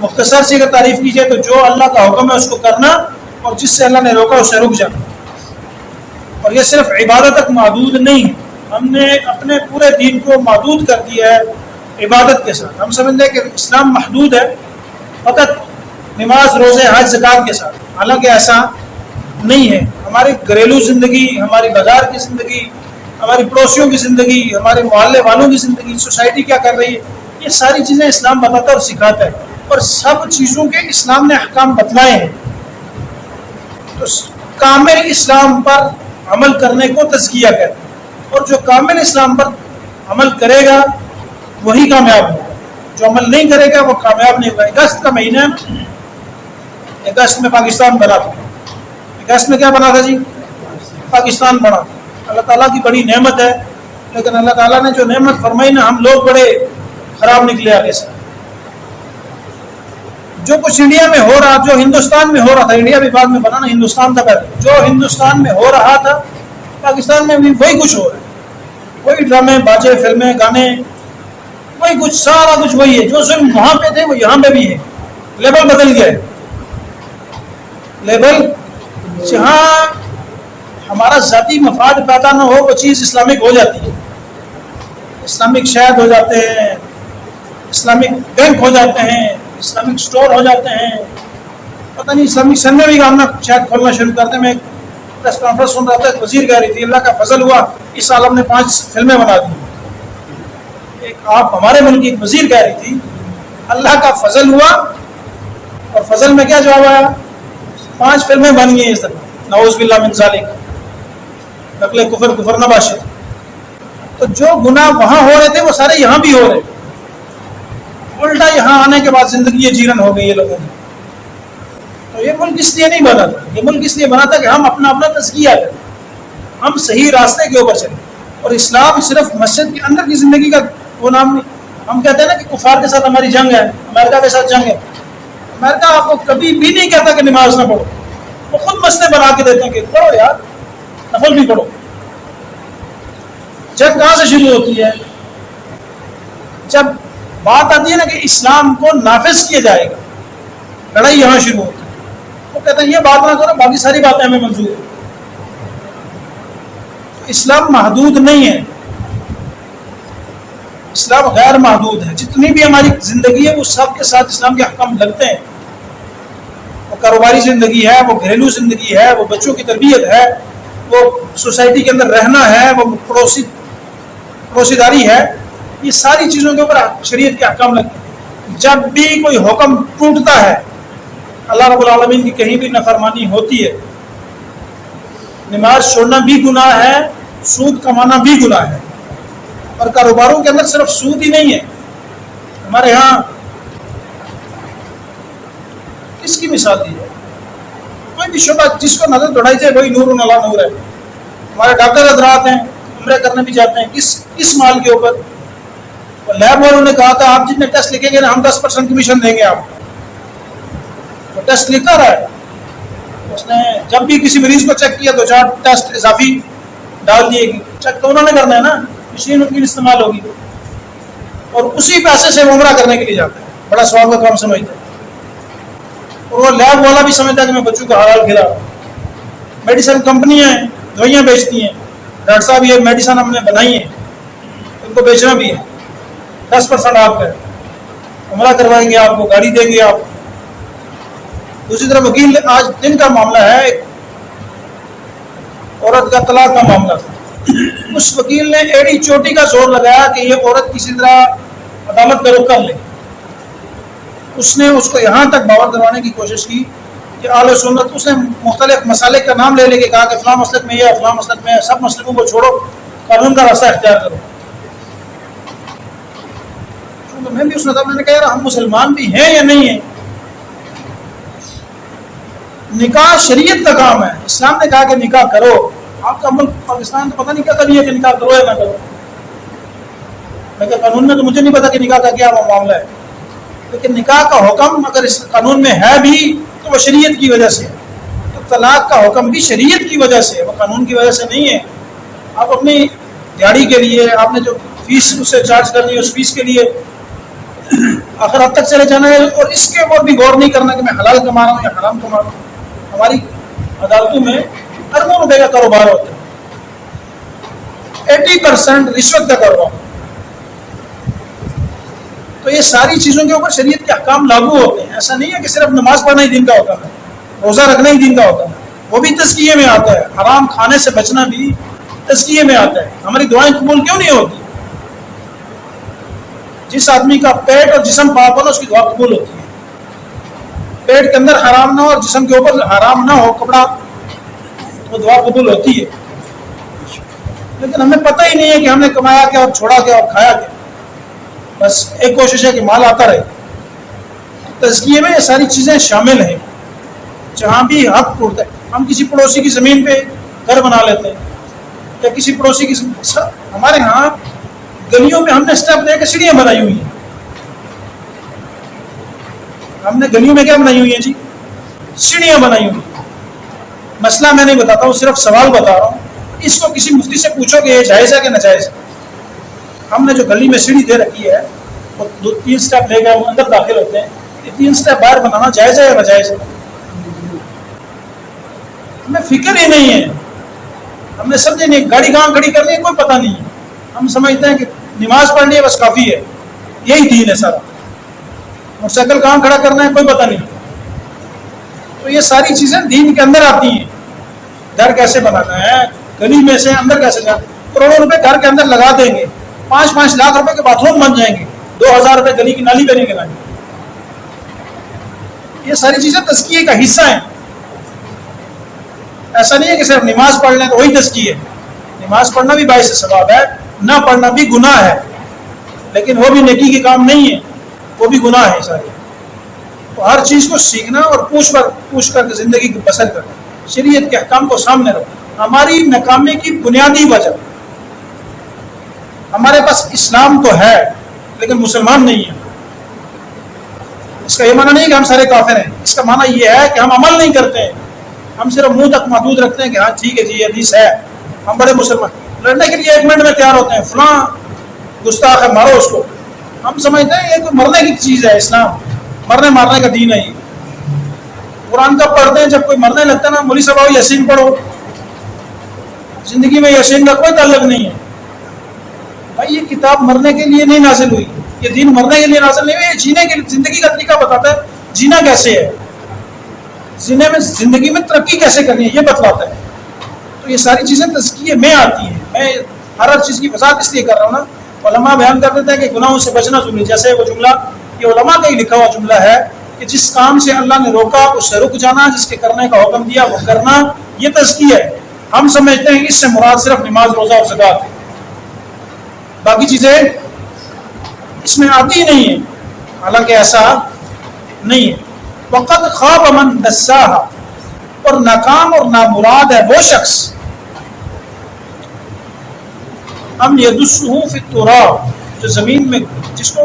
مختصر سی اگر تعریف کی جائے تو جو اللہ کا حکم ہے اس کو کرنا، اور جس سے اللہ نے روکا اسے رک جانا. اور یہ صرف عبادت تک محدود نہیں ہے، ہم نے اپنے پورے دین کو محدود کر دیا ہے عبادت کے ساتھ. ہم سمجھتے ہیں کہ اسلام محدود ہے فقط نماز، روزے، حج، زکوٰۃ کے ساتھ، حالانکہ ایسا نہیں ہے. ہماری گھریلو زندگی، ہماری بازار کی زندگی، ہماری پڑوسیوں کی زندگی، ہمارے محلے والوں کی زندگی، سوسائٹی کیا کر رہی ہے، یہ ساری چیزیں اسلام بتاتا اور سکھاتا ہے، اور سب چیزوں کے اسلام نے احکام بتلائے ہیں. تو کامل اسلام پر عمل کرنے کو تزکیہ کہتے ہیں، اور جو کامل اسلام پر عمل کرے گا وہی کامیاب ہوگا، جو عمل نہیں کرے گا وہ کامیاب نہیں ہوگا. اگست کا مہینہ ہے نا، اگست میں پاکستان بنا تھا. اگست میں کیا بنا تھا جی؟ پاکستان بنا تھا. اللہ تعالیٰ کی بڑی نعمت ہے، لیکن اللہ تعالیٰ نے جو نعمت فرمائی نا، ہم لوگ بڑے خراب نکلے آگے سے. جو کچھ انڈیا میں ہو رہا، جو ہندوستان میں ہو رہا تھا، انڈیا بھی بعد میں بنا نا، ہندوستان تھا پہلے، جو ہندوستان میں ہو رہا تھا پاکستان میں بھی وہی کچھ ہو رہا ہے. وہی ڈرامے، باجے، فلمیں، گانے، وہی کچھ، سارا کچھ وہی ہے. جو ظلم وہاں پہ تھے وہ یہاں پہ بھی ہے. لیبل بدل گیا ہے. لیبل جہاں ہمارا ذاتی مفاد پیدا نہ ہو وہ چیز اسلامک ہو جاتی ہے. اسلامک شہد ہو جاتے ہیں، اسلامک بینک ہو جاتے ہیں، اسلامک سٹور ہو جاتے ہیں. پتہ نہیں اسلامک سننے بھی ہم شاید کھولنا شروع کرتے ہیں. میں پریس کانفرنس سن رہا تھا، وزیر کہہ رہی تھی اللہ کا فضل ہوا اس سال ہم نے 5 فلمیں بنا دی. ایک آپ ہمارے ملک کی ایک وزیر کہہ رہی تھی اللہ کا فضل ہوا، اور فضل میں کیا جواب آیا؟ 5 فلمیں بن گئی اس طرح. نعوذ باللہ من ذالک، نقل کفر نباشد. تو جو گناہ وہاں ہو رہے تھے وہ سارے یہاں بھی ہو رہے. الٹا یہاں آنے کے بعد زندگی جیرن ہو گئی ہے لوگوں کی. تو یہ ملک اس لیے نہیں بنا تھا، یہ ملک اس لیے بنا تھا کہ ہم اپنا تزکیہ کریں، ہم صحیح راستے کے اوپر چلیں. اور اسلام صرف مسجد کے اندر کی زندگی کا وہ نام نہیں. ہم کہتے ہیں نا کہ کفار کے ساتھ ہماری جنگ ہے، امریکہ کے ساتھ جنگ ہے. امریکہ آپ کو کبھی بھی نہیں کہتا کہ نماز نہ پڑھو، وہ خود مسئلے بنا کے دیتے ہیں کہ پڑھو یار، نفل بھی پڑھو. جنگ کہاں سے شروع ہوتی ہے؟ جب بات آتی ہے نا کہ اسلام کو نافذ کیا جائے گا، لڑائی یہاں شروع ہوتی ہے. وہ کہتے ہیں یہ بات نہ کرو، باقی ساری باتیں ہمیں منظور ہیں. اسلام محدود نہیں ہے، اسلام غیر محدود ہے. جتنی بھی ہماری زندگی ہے وہ سب کے ساتھ اسلام کے احکام لگتے ہیں. وہ کاروباری زندگی ہے، وہ گھریلو زندگی ہے، وہ بچوں کی تربیت ہے، وہ سوسائٹی کے اندر رہنا ہے، وہ پڑوسی داری ہے. یہ ساری چیزوں کے اوپر شریعت کے احکام لگتے ہیں. جب بھی کوئی حکم ٹوٹتا ہے، اللہ رب العالمین کی کہیں بھی نافرمانی ہوتی ہے. نماز چھوڑنا بھی گناہ ہے، سود کمانا بھی گناہ ہے. اور کاروباروں کے اندر صرف سود ہی نہیں ہے. ہمارے ہاں کس کی مثال دی ہے؟ کوئی بھی شعبہ جس کو نظر دوڑائی جائے وہی نور اللہ نور ہے. ہمارے ڈاکٹر حضرات ہیں، عمرے کرنے بھی جاتے ہیں. کس مال کے اوپر؟ لیب والوں نے کہا تھا آپ جتنے ٹیسٹ لکھیں گے نا ہم 10% کمیشن دیں گے. آپ وہ ٹیسٹ لکھتا رہا ہے. اس نے جب بھی کسی مریض کو چیک کیا 2-4 ٹیسٹ اضافی ڈال دیے گی. چیک تو انہوں نے کرنا ہے نا، مشین ان کی استعمال ہوگی. اور اسی پیسے سے وہ عمرہ کرنے کے لیے جاتا ہے، بڑا ثواب کا کام سمجھتا ہے. اور وہ لیب والا بھی سمجھتا ہے کہ میں بچوں کا حلال کھلا. میڈیسن کمپنیاں ہیں، دوائیاں بیچتی ہیں. ڈاکٹر صاحب یہ میڈیسن ہم نے بنائی ہے، ان کو بیچنا بھی ہے. 10% آپ کا عمرہ کروائیں گے، آپ کو گاڑی دیں گے. آپ دوسری طرف وکیل، آج دن کا معاملہ ہے، ایک عورت کا طلاق کا معاملہ تھا. اس وکیل نے ایڑی چوٹی کا زور لگایا کہ یہ عورت کسی طرح عدالت کا رخ کر لے. اس نے اس کو یہاں تک باور کروانے کی کوشش کی کہ اہل سنت، اس نے مختلف مسالک کا نام لے کے کہا کہ فلاں مسلک میں یہ، فلاں مسلک میں، سب مسلکوں کو چھوڑو، قانون کا راستہ اختیار کرو. میں بھی اس میں نے کہا ہم مسلمان بھی ہیں یا نہیں ہیں. نکاح شریعت کا کام ہے. اسلام نے کہا کہ نکاح کرو. آپ کا ملک پاکستان تو پتہ نہیں کیا کبھی ہے کہ نکاح کرو یا نہ کرو. میں کہ قانون میں تو مجھے نہیں پتا کہ نکاح کا کیا معاملہ ہے، لیکن نکاح کا حکم اگر اس قانون میں ہے بھی تو وہ شریعت کی وجہ سے. تو طلاق کا حکم بھی شریعت کی وجہ سے، وہ قانون کی وجہ سے نہیں ہے. آپ اپنی دیہڑی کے لیے آپ نے جو فیس اس سے چارج کرنی ہے، اس فیس کے لیے آخرت تک چلے جانا ہے، اور اس کے اوپر بھی غور نہیں کرنا کہ میں حلال کما رہا ہوں یا حرام کما رہا ہوں۔ ہماری عدالتوں میں اربوں روپے کا کاروبار ہوتا ہے، 80% رشوت کا کاروبار۔ تو یہ ساری چیزوں کے اوپر شریعت کے احکام لاگو ہوتے ہیں۔ ایسا نہیں ہے کہ صرف نماز پڑھنا ہی دین کا ہوتا ہے، روزہ رکھنا ہی دین کا ہوتا ہے، وہ بھی تزکیے میں آتا ہے۔ حرام کھانے سے بچنا بھی تزکیے میں آتا ہے۔ ہماری دعائیں قبول کیوں نہیں ہوتی؟ جس آدمی کا پیٹ اور جسم پاک ہو نا، اس کی دعا قبول ہوتی ہے۔ پیٹ کے اندر حرام نہ ہو اور جسم کے اوپر حرام نہ ہو کپڑا، وہ دعا قبول ہوتی ہے۔ لیکن ہمیں پتہ ہی نہیں ہے کہ ہم نے کمایا کیا اور چھوڑا کیا اور کھایا کیا، بس ایک کوشش ہے کہ مال آتا رہے۔ تزکیے میں یہ ساری چیزیں شامل ہیں۔ جہاں بھی حق ٹوٹتا ہے، ہم کسی پڑوسی کی زمین پہ گھر بنا لیتے ہیں، یا کسی پڑوسی کی ہمارے ہاں گلیوں میں ہم نے اسٹیپ دے کے سیڑھیاں بنائی ہوئی ہیں۔ ہم نے گلیوں میں کیا بنائی ہوئی ہیں جی؟ سیڑھیاں بنائی ہوئی ہیں۔ مسئلہ میں نہیں بتاتا ہوں، صرف سوال بتا رہا ہوں۔ اس کو کسی مفتی سے پوچھو کہ یہ جائز ہے کہ ناجائز ہے۔ ہم نے جو گلی میں سیڑھی دے رکھی ہے، وہ 2-3 اسٹیپ لے گئے، وہ اندر داخل ہوتے ہیں۔ یہ 3 اسٹیپ باہر بنانا جائز ہے یا ناجائز ہے؟ ہمیں فکر ہی نہیں ہے، ہم نے سمجھے نہیں، گاڑی کہاں کھڑی کرنی ہے کوئی پتہ نہیں ہے۔ ہم سمجھتے ہیں کہ نماز پڑھنی ہے بس کافی ہے، یہی دین ہے سارا۔ موٹر سائیکل کہاں کھڑا کرنا ہے کوئی پتہ نہیں۔ تو یہ ساری چیزیں دین کے اندر آتی ہیں۔ گھر کیسے بنانا ہے، گلی میں سے اندر کیسے جانا، کروڑوں روپے گھر کے اندر لگا دیں گے، 5-5 لاکھ روپے کے باتھ روم بن جائیں گے، 2000 روپے گلی کی نالی پہ نہیں گرائیں گے۔ یہ ساری چیزیں تزکیے کا حصہ ہیں۔ ایسا نہیں ہے کہ صرف نماز پڑھ لیں تو وہی تزکیہ ہے۔ نماز پڑھنا بھی باعث ثواب ہے، نہ پڑھنا بھی گناہ ہے، لیکن وہ بھی نیکی کے کام نہیں ہے، وہ بھی گناہ ہے سارے۔ تو ہر چیز کو سیکھنا اور پوچھ کر زندگی کو بسر کرنا، شریعت کے احکام کو سامنے رکھنا۔ ہماری ناکامی کی بنیادی وجہ، ہمارے پاس اسلام تو ہے لیکن مسلمان نہیں ہیں۔ اس کا یہ معنی نہیں کہ ہم سارے کافر ہیں، اس کا معنی یہ ہے کہ ہم عمل نہیں کرتے ہیں، ہم صرف منہ تک محدود رکھتے ہیں کہ ہاں ٹھیک ہے جی یہ حدیث ہے، ہم بڑے مسلمان، لڑنے کے لیے 1 منٹ میں تیار ہوتے ہیں، فلاں گستاخ ہے مارو اس کو۔ ہم سمجھتے ہیں یہ تو مرنے کی چیز ہے، اسلام مرنے مارنے کا دین ہے۔ یہ قرآن کب پڑھتے ہیں؟ جب کوئی مرنے لگتا ہے نا، مولوی صاحب آؤ یاسین پڑھو۔ زندگی میں یاسین کا کوئی تعلق نہیں ہے بھائی، یہ کتاب مرنے کے لیے نہیں نازل ہوئی، یہ دین مرنے کے لیے نازل نہیں ہوئی، یہ جینے کے زندگی کا طریقہ بتاتا ہے، جینا کیسے ہے، زندگی میں ترقی کیسے کرنی ہے یہ بتلاتا ہے۔ تو یہ ساری چیزیں تزکیے میں آتی ہیں۔ میں ہر چیز کی وضاحت اس لیے کر رہا ہوں نا، علماء بیان کر دیتے ہیں کہ گناہوں سے بچنا ضروری ہے۔ جیسے وہ جملہ، یہ علماء کا ہی لکھا ہوا جملہ ہے کہ جس کام سے اللہ نے روکا اس سے رک جانا، جس کے کرنے کا حکم دیا وہ کرنا، یہ تزکیہ ہے۔ ہم سمجھتے ہیں کہ اس سے مراد صرف نماز، روزہ اور زکوٰۃ ہے، باقی چیزیں اس میں آتی ہی نہیں ہیں، حالانکہ ایسا نہیں ہے۔ وقت خواب من دساہا، اور ناکام اور نامراد ہے وہ شخص، ہم یدسہ فی التراب، جو زمین میں جس کو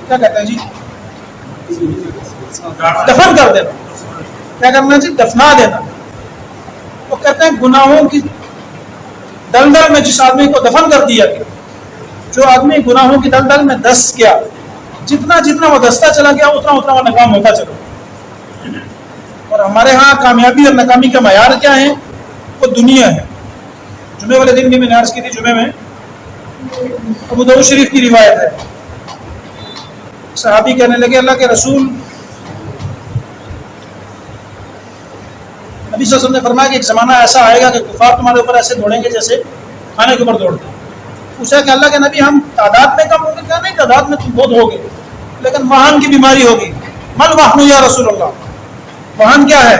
کیا کہتے ہیں جی، دفن کر دینا۔ کیا کرنا جی؟ دفنا دینا۔ وہ کہتے ہیں گناہوں کی دلدل میں جس آدمی کو دفن کر دیا گیا، جو آدمی گناہوں کی دلدل میں دس گیا، جتنا جتنا وہ دستا چلا گیا اتنا اتنا وہ ناکام ہوتا چلا۔ اور ہمارے ہاں کامیابی اور ناکامی کا معیار کیا ہے؟ وہ دنیا ہے۔ جمعے والے دن بھی میں نے عرض کی تھی، جمعے میں ابو داؤد شریف کی روایت ہے، صحابی کہنے لگے اللہ کے رسول، نبی صلی اللہ علیہ وسلم نے فرمایا کہ ایک زمانہ ایسا آئے گا کہ کفار تمہارے اوپر ایسے دوڑیں گے جیسے کھانے کے اوپر دوڑتے ہیں۔ پوچھا کہ اللہ کے نبی ہم تعداد میں کم ہوگے؟ کیا نہیں، تعداد میں تم بہت ہوگے، لیکن وہن کی بیماری ہوگی۔ مل وہن یا رسول اللہ، وہن کیا ہے؟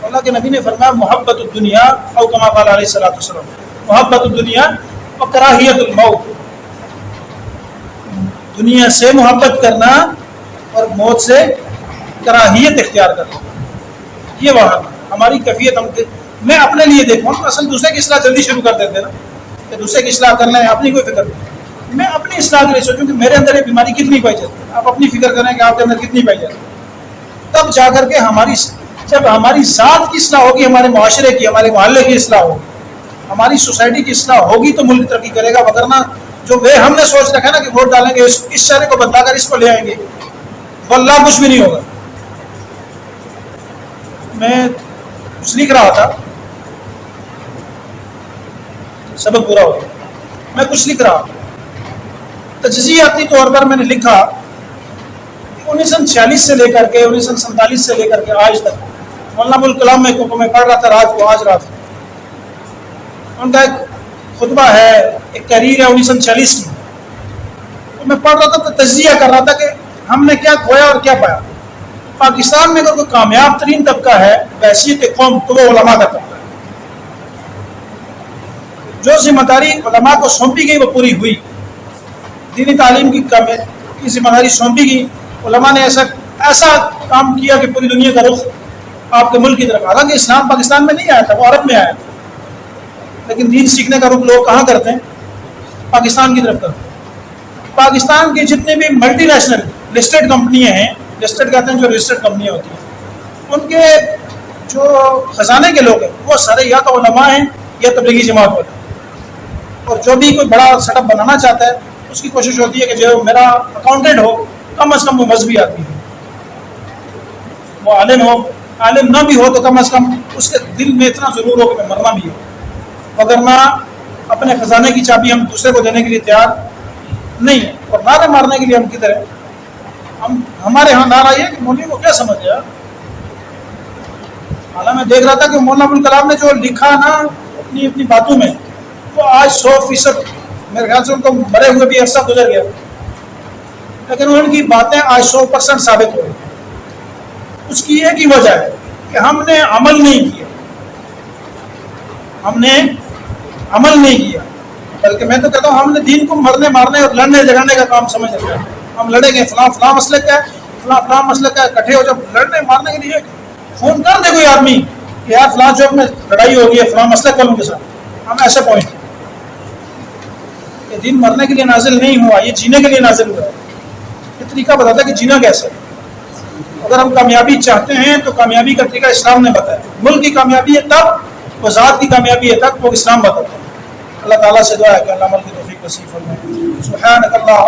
اللہ کے نبی نے فرمایا محبت الدنیا، او کما قال علیہ الصلوۃ والسلام، محبت الدنیا و کراہیت الموت، دنیا سے محبت کرنا اور موت سے کراہیت اختیار کرنا، یہ وہن ہماری کیفیت۔ میں اپنے لیے دیکھوں، اصل دوسرے کی اصلاح جلدی شروع کر دیتے نا، کہ دوسرے کی اصلاح کرنا ہے، اپنی کوئی فکر نہیں۔ میں اپنی اصلاح کے لیے سوچوں کہ میرے اندر یہ بیماری کتنی پائی جاتی ہے، آپ اپنی فکر کریں کہ آپ کے اندر کتنی پائی جاتی ہے، تب جا کر کے جب ہماری ذات کی اصلاح ہوگی، ہمارے معاشرے کی، ہمارے محلے کی اصلاح ہوگی، ہماری سوسائٹی کی اصلاح ہوگی تو ملک ترقی کرے گا، وگرنہ جو وہ ہم نے سوچ رکھا نا کہ ووٹ ڈالیں گے اس چہرے کو بدلا کر اس کو لے آئیں گے، واللہ کچھ بھی نہیں ہوگا۔ میں کچھ لکھ رہا تھا، سبق پورا ہو گیا، میں کچھ لکھ رہا تجزیاتی طور پر میں نے لکھا کہ 1946 سے لے کر کے 1947 سے لے کر کے آج تک مولانا ابوالکلام میں پڑھ رہا تھا رات کو، ان کا ایک خطبہ ہے، ایک تحریر ہے 1946 کی، تو میں پڑھ رہا تھا تو تجزیہ کر رہا تھا کہ ہم نے کیا کھویا اور کیا پایا۔ پاکستان میں اگر کوئی کامیاب ترین طبقہ ہے بحیثیت قوم تو وہ علماء کا طبقہ ہے۔ جو ذمہ داری علماء کو سونپی گئی وہ پوری ہوئی، دینی تعلیم کی ذمہ داری سونپی گئی، علماء نے ایسا کام کیا کہ پوری دنیا کا رخ آپ کے ملک کی طرف، حالانکہ اسلام پاکستان میں نہیں آیا تھا، وہ عرب میں آیا تھا، لیکن دین سیکھنے کا رخ لوگ کہاں کرتے ہیں؟ پاکستان کی طرف کرتے ہیں۔ پاکستان کی جتنے بھی ملٹی نیشنل لسٹڈ کمپنیاں ہیں، لسٹڈ کہتے ہیں جو رجسٹرڈ کمپنیاں ہوتی ہیں، ان کے جو خزانے کے لوگ ہیں وہ سارے یا تو علماء ہیں یا تبلیغی جماعت والے ہیں، اور جو بھی کوئی بڑا سیٹ اپ بنانا چاہتا ہے اس کی کوشش ہوتی ہے کہ جو میرا اکاؤنٹنٹ ہو کم از کم وہ مذہبی آدمی ہو، وہ عالم ہو، عالم نہ بھی ہو تو کم از کم اس کے دل میں اتنا ضرور ہو کہ میں مرنا بھی ہو، وگرنہ اپنے خزانے کی چابی ہم دوسرے کو دینے کے لیے تیار نہیں ہے۔ اور نعرے مارنے کے لیے ہم کدھر ہیں؟ ہمارے ہاں نعرہ یہ کہ مولوی کو کیا سمجھ گیا؟ حالانکہ میں دیکھ رہا تھا کہ مولانا ابوالکلام نے جو لکھا نا اپنی باتوں میں، وہ آج 100% میرے خیال سے ان کو مرے ہوئے بھی عرصہ گزر گیا، لیکن ان کی باتیں آج 100% ثابت ہو گئی۔ اس کی ایک ہی وجہ ہے کہ ہم نے عمل نہیں کیا، بلکہ میں تو کہتا ہوں ہم نے دین کو مرنے مارنے اور لڑنے جگانے کا کام سمجھ رکھا ہے۔ ہم لڑیں گے فلاں مسلک کا ہے، فلاں مسلک کا ہے، اکٹھے ہو جب لڑنے مارنے کے لیے فون کر دے کوئی آدمی کہ یار فلاں چوک میں لڑائی ہوگی ہے فلاں مسلک والوں کے ساتھ، ہم ایسے پہنچ گئے کہ دین مرنے کے لیے نازل نہیں ہوا، یہ جینے کے لیے نازل ہوا ہے۔ یہ طریقہ بتاتا ہے کہ جینا کیسے۔ اگر ہم کامیابی چاہتے ہیں تو کامیابی کا طریقہ اسلام نے بتایا، ملک کی کامیابی ہے تب، وہ ذات کی کامیابی ہے تب، وہ اسلام بتاتا ہے۔ اللہ تعالیٰ سے دعا ہے کہ اللہ عمل کی توفیق نصیب فرمائے۔ سبحانک اللہم